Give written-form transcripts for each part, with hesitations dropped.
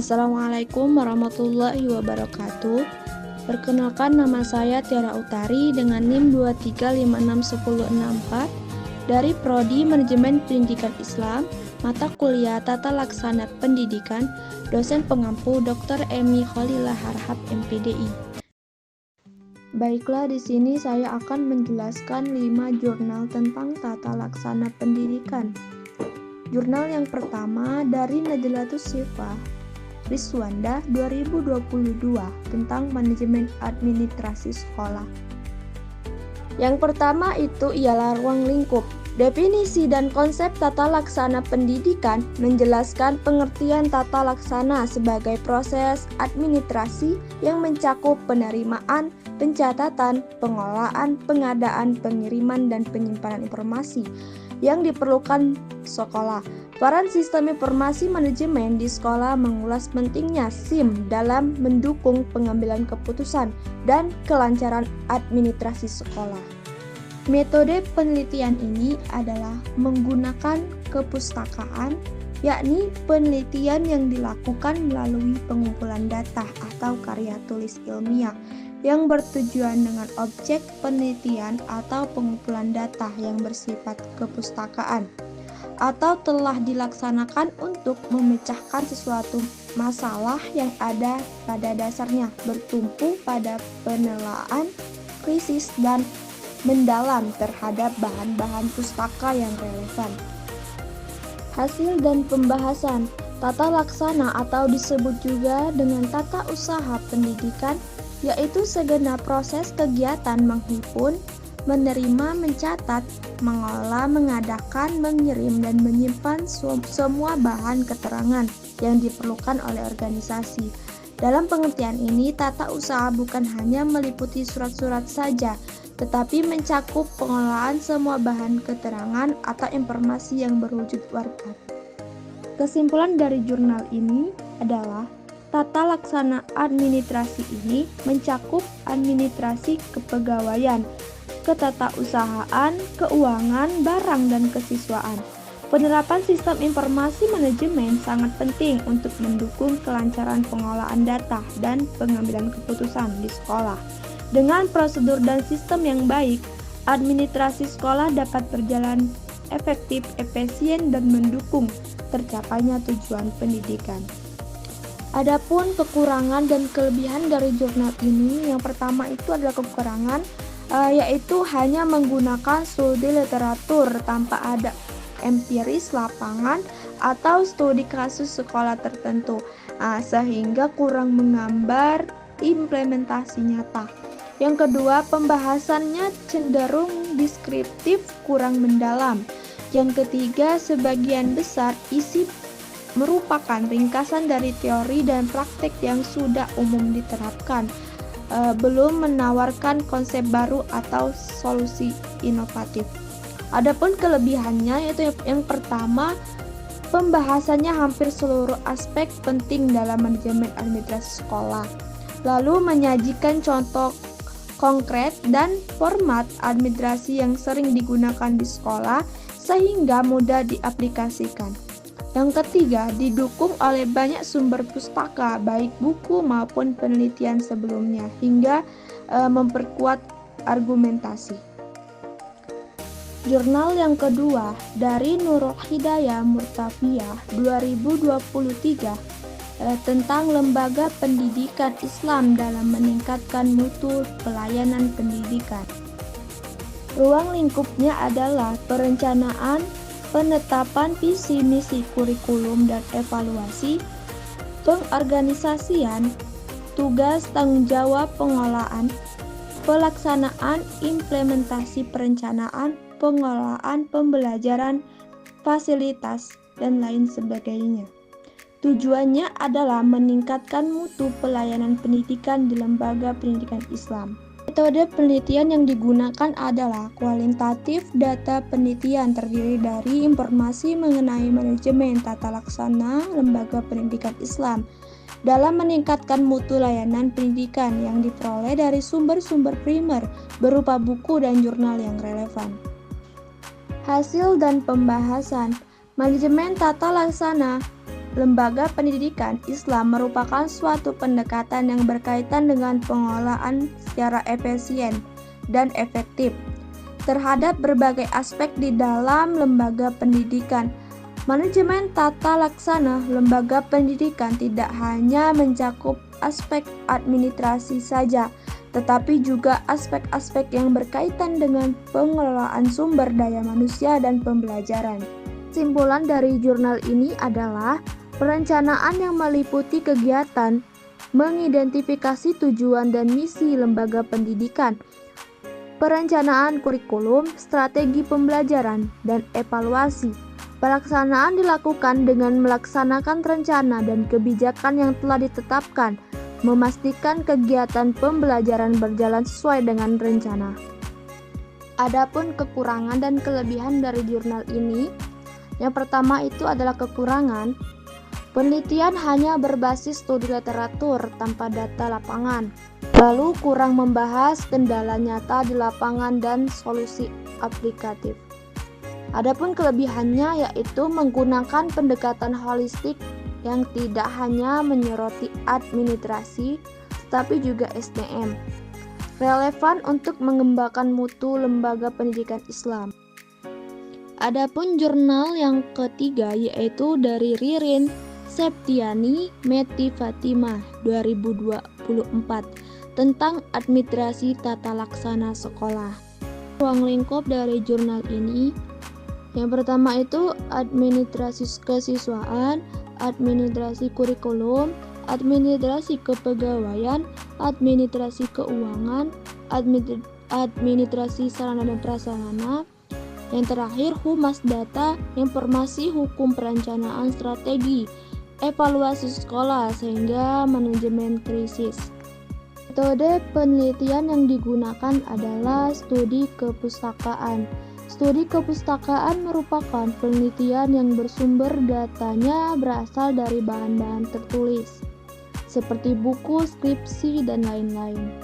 Assalamualaikum warahmatullahi wabarakatuh. Perkenalkan, nama saya Tiara Utari dengan NIM 2356164 dari Prodi Manajemen Pendidikan Islam, mata kuliah Tata Laksana Pendidikan, dosen pengampu Dr. Emi Khalillah Harhab MPDI. Baiklah, di sini saya akan menjelaskan 5 jurnal tentang tata laksana pendidikan. Jurnal yang pertama dari Najlatus Syifa Rizwanda 2022 tentang manajemen administrasi sekolah. Yang pertama itu ialah ruang lingkup. Definisi dan konsep tata laksana pendidikan menjelaskan pengertian tata laksana sebagai proses administrasi yang mencakup penerimaan, pencatatan, pengolahan, pengadaan, pengiriman, dan penyimpanan informasi yang diperlukan sekolah. Peran sistem informasi manajemen di sekolah mengulas pentingnya SIM dalam mendukung pengambilan keputusan dan kelancaran administrasi sekolah. Metode penelitian ini adalah menggunakan kepustakaan, yakni penelitian yang dilakukan melalui pengumpulan data atau karya tulis ilmiah yang bertujuan dengan objek penelitian atau pengumpulan data yang bersifat kepustakaan, atau telah dilaksanakan untuk memecahkan sesuatu masalah yang ada pada dasarnya, bertumpu pada penelaahan krisis dan mendalam terhadap bahan-bahan pustaka yang relevan. Hasil dan pembahasan tata laksana atau disebut juga dengan tata usaha pendidikan, yaitu segenap proses kegiatan menghimpun, menerima, mencatat, mengolah, mengadakan, mengirim, dan menyimpan semua bahan keterangan yang diperlukan oleh organisasi. Dalam pengertian ini, tata usaha bukan hanya meliputi surat-surat saja, tetapi mencakup pengolahan semua bahan keterangan atau informasi yang berwujud warkat. Kesimpulan dari jurnal ini adalah tata laksana administrasi ini mencakup administrasi kepegawaian, ketatausahaan, keuangan, barang, dan kesiswaan. Penerapan sistem informasi manajemen sangat penting untuk mendukung kelancaran pengolahan data dan pengambilan keputusan di sekolah. Dengan prosedur dan sistem yang baik, administrasi sekolah dapat berjalan efektif, efisien, dan mendukung tercapainya tujuan pendidikan. Adapun kekurangan dan kelebihan dari jurnal ini, yang pertama itu adalah kekurangan, yaitu hanya menggunakan studi literatur tanpa ada empiris lapangan atau studi kasus sekolah tertentu, sehingga kurang menggambar implementasi nyata. Yang kedua, pembahasannya cenderung deskriptif, kurang mendalam. Yang ketiga, sebagian besar isi merupakan ringkasan dari teori dan praktek yang sudah umum diterapkan, belum menawarkan konsep baru atau solusi inovatif. Adapun kelebihannya yaitu yang pertama, pembahasannya hampir seluruh aspek penting dalam manajemen administrasi sekolah, lalu menyajikan contoh konkret dan format administrasi yang sering digunakan di sekolah sehingga mudah diaplikasikan. Yang ketiga, didukung oleh banyak sumber pustaka, baik buku maupun penelitian sebelumnya, hingga memperkuat argumentasi. Jurnal yang kedua dari Nurul Hidayah Murtafiyah 2023 tentang lembaga pendidikan Islam dalam meningkatkan mutu pelayanan pendidikan. Ruang lingkupnya adalah perencanaan, penetapan visi misi kurikulum dan evaluasi, pengorganisasian, tugas tanggung jawab pengolahan, pelaksanaan implementasi perencanaan, pengolahan pembelajaran, fasilitas, dan lain sebagainya. Tujuannya adalah meningkatkan mutu pelayanan pendidikan di lembaga pendidikan Islam. Metode penelitian yang digunakan adalah kualitatif. Data penelitian terdiri dari informasi mengenai manajemen tata laksana lembaga pendidikan Islam dalam meningkatkan mutu layanan pendidikan yang diperoleh dari sumber-sumber primer berupa buku dan jurnal yang relevan. Hasil dan pembahasan manajemen tata laksana lembaga pendidikan Islam merupakan suatu pendekatan yang berkaitan dengan pengelolaan secara efisien dan efektif terhadap berbagai aspek di dalam lembaga pendidikan. Manajemen tata laksana lembaga pendidikan tidak hanya mencakup aspek administrasi saja, tetapi juga aspek-aspek yang berkaitan dengan pengelolaan sumber daya manusia dan pembelajaran. Kesimpulan dari jurnal ini adalah perencanaan yang meliputi kegiatan, mengidentifikasi tujuan dan misi lembaga pendidikan, perencanaan kurikulum, strategi pembelajaran, dan evaluasi. Pelaksanaan dilakukan dengan melaksanakan rencana dan kebijakan yang telah ditetapkan, memastikan kegiatan pembelajaran berjalan sesuai dengan rencana. Adapun kekurangan dan kelebihan dari jurnal ini, yang pertama itu adalah kekurangan. Penelitian hanya berbasis studi literatur tanpa data lapangan, lalu kurang membahas kendala nyata di lapangan dan solusi aplikatif. Adapun kelebihannya yaitu menggunakan pendekatan holistik yang tidak hanya menyoroti administrasi, tetapi juga SDM, relevan untuk mengembangkan mutu lembaga pendidikan Islam. Adapun jurnal yang ketiga yaitu dari Ririn Septiani Meti Fatimah 2024 tentang administrasi tata laksana sekolah. Ruang lingkup dari jurnal ini, yang pertama itu administrasi kesiswaan, administrasi kurikulum, administrasi kepegawaian, administrasi keuangan, administrasi sarana dan prasarana. Yang terakhir, humas data, informasi hukum perencanaan strategi, evaluasi sekolah sehingga manajemen krisis. Metode penelitian yang digunakan adalah studi kepustakaan. Studi kepustakaan merupakan penelitian yang bersumber datanya berasal dari bahan-bahan tertulis, seperti buku, skripsi, dan lain-lain.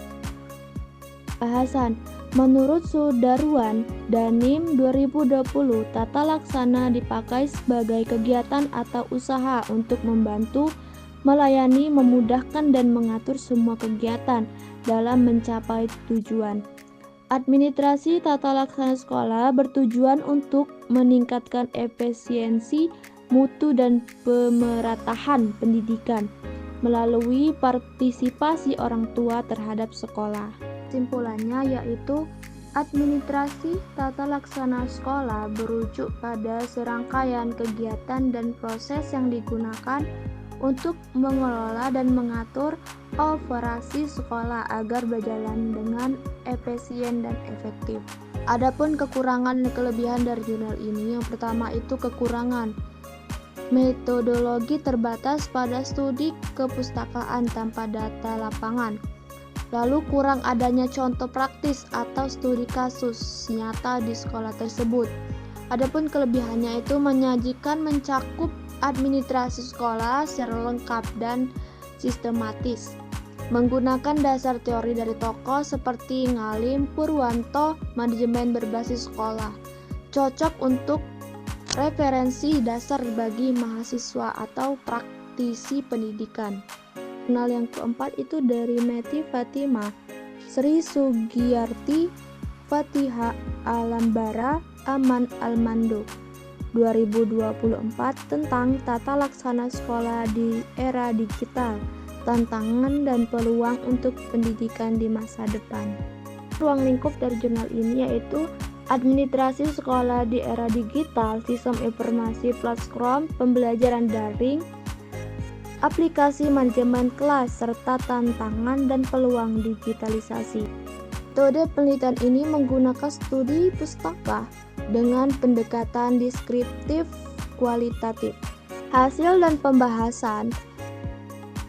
Bahasan. Menurut Sudarwan Danim 2020, tata laksana dipakai sebagai kegiatan atau usaha untuk membantu, melayani, memudahkan, dan mengatur semua kegiatan dalam mencapai tujuan. Administrasi tata laksana sekolah bertujuan untuk meningkatkan efisiensi, mutu, dan pemeratahan pendidikan melalui partisipasi orang tua terhadap sekolah. Kesimpulannya yaitu administrasi tata laksana sekolah berujuk pada serangkaian kegiatan dan proses yang digunakan untuk mengelola dan mengatur operasi sekolah agar berjalan dengan efisien dan efektif. Adapun kekurangan dan kelebihan dari jurnal ini, yang pertama itu kekurangan. Metodologi terbatas pada studi kepustakaan tanpa data lapangan. Lalu kurang adanya contoh praktis atau studi kasus nyata di sekolah tersebut. Adapun kelebihannya itu menyajikan mencakup administrasi sekolah secara lengkap dan sistematis, menggunakan dasar teori dari tokoh seperti Ngalim, Purwanto, manajemen berbasis sekolah, cocok untuk referensi dasar bagi mahasiswa atau praktisi pendidikan. Jurnal yang keempat itu dari Meti Fatimah, Sri Sugiyarti, Fatihah Alambara, Aman Almando 2024 tentang tata laksana sekolah di era digital, tantangan dan peluang untuk pendidikan di masa depan. Ruang lingkup dari jurnal ini yaitu administrasi sekolah di era digital, sistem informasi platform pembelajaran daring, aplikasi manajemen kelas, serta tantangan dan peluang digitalisasi. Metode penelitian ini menggunakan studi pustaka dengan pendekatan deskriptif kualitatif. Hasil dan pembahasan.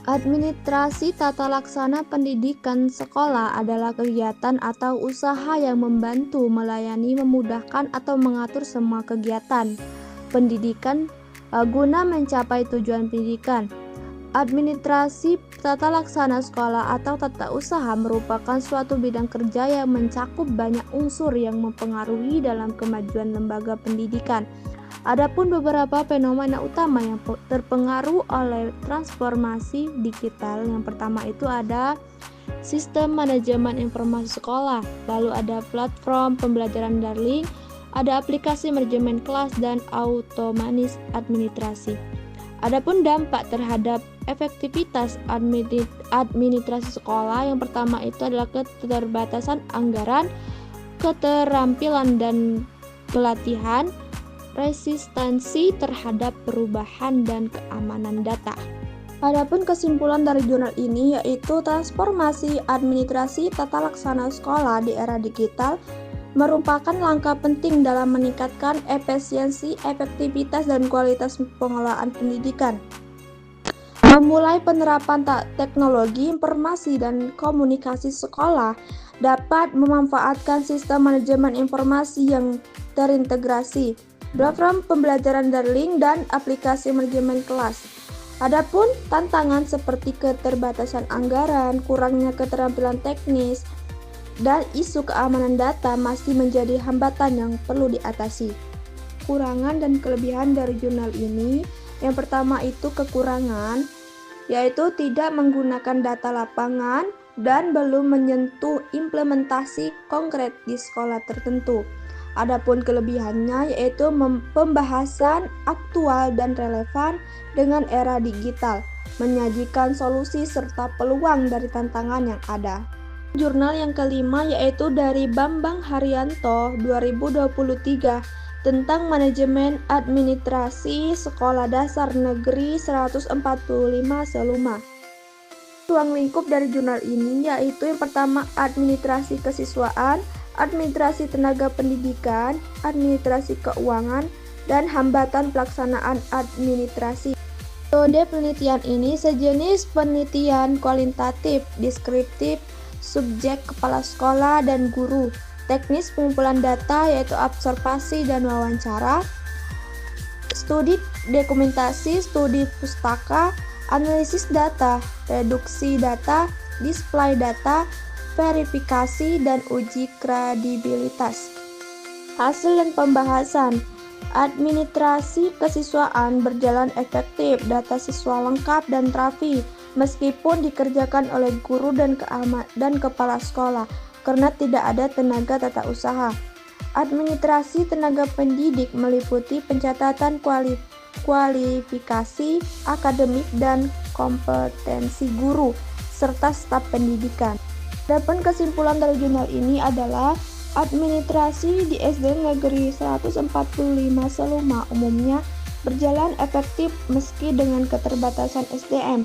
Administrasi tata laksana pendidikan sekolah adalah kegiatan atau usaha yang membantu, melayani, memudahkan, atau mengatur semua kegiatan pendidikan guna mencapai tujuan pendidikan. Administrasi tata laksana sekolah atau tata usaha merupakan suatu bidang kerja yang mencakup banyak unsur yang mempengaruhi dalam kemajuan lembaga pendidikan. Adapun beberapa fenomena utama yang terpengaruh oleh transformasi digital, yang pertama itu ada sistem manajemen informasi sekolah, lalu ada platform pembelajaran daring, ada aplikasi manajemen kelas dan otomatis administrasi. Adapun dampak terhadap efektivitas administrasi sekolah, yang pertama itu adalah keterbatasan anggaran, keterampilan dan pelatihan, resistensi terhadap perubahan dan keamanan data. Adapun kesimpulan dari jurnal ini yaitu transformasi administrasi tata laksana sekolah di era digital merupakan langkah penting dalam meningkatkan efisiensi, efektivitas, dan kualitas pengelolaan pendidikan. Memulai penerapan teknologi informasi dan komunikasi sekolah dapat memanfaatkan sistem manajemen informasi yang terintegrasi, platform pembelajaran daring, dan aplikasi manajemen kelas. Adapun tantangan seperti keterbatasan anggaran, kurangnya keterampilan teknis, dan isu keamanan data masih menjadi hambatan yang perlu diatasi. Kekurangan dan kelebihan dari jurnal ini, yang pertama itu kekurangan, yaitu tidak menggunakan data lapangan dan belum menyentuh implementasi konkret di sekolah tertentu. Adapun kelebihannya yaitu pembahasan aktual dan relevan dengan era digital, menyajikan solusi serta peluang dari tantangan yang ada. Jurnal yang kelima yaitu dari Bambang Haryanto 2023 tentang manajemen administrasi sekolah dasar negeri 145 Seluma. Ruang lingkup dari jurnal ini yaitu yang pertama administrasi kesiswaan, administrasi tenaga pendidikan, administrasi keuangan, dan hambatan pelaksanaan administrasi. Metode penelitian ini sejenis penelitian kualitatif, deskriptif, subjek kepala sekolah dan guru, teknis pengumpulan data yaitu observasi dan wawancara, studi dokumentasi, studi pustaka, analisis data, reduksi data, display data, verifikasi, dan uji kredibilitas. Hasil dan pembahasan. Administrasi kesiswaan berjalan efektif, data siswa lengkap dan rapi, meskipun dikerjakan oleh guru dan kepala sekolah, karena tidak ada tenaga tata usaha. Administrasi tenaga pendidik meliputi pencatatan kualifikasi akademik dan kompetensi guru, serta staf pendidikan. Adapun kesimpulan dari jurnal ini adalah administrasi di SD Negeri 145 Seluma umumnya berjalan efektif meski dengan keterbatasan SDM,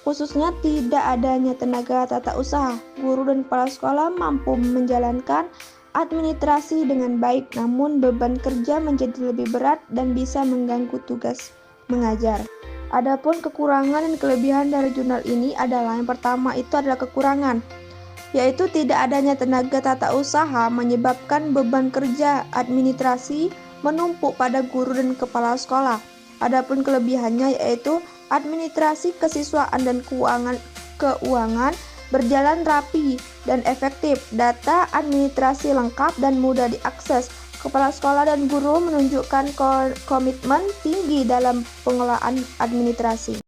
khususnya tidak adanya tenaga tata usaha. Guru dan kepala sekolah mampu menjalankan administrasi dengan baik, namun beban kerja menjadi lebih berat dan bisa mengganggu tugas mengajar. Adapun kekurangan dan kelebihan dari jurnal ini adalah yang pertama itu adalah kekurangan, yaitu tidak adanya tenaga tata usaha menyebabkan beban kerja administrasi menumpuk pada guru dan kepala sekolah. Adapun kelebihannya yaitu administrasi kesiswaan dan keuangan berjalan rapi dan efektif, data administrasi lengkap dan mudah diakses. Kepala sekolah dan guru menunjukkan komitmen tinggi dalam pengelolaan administrasi.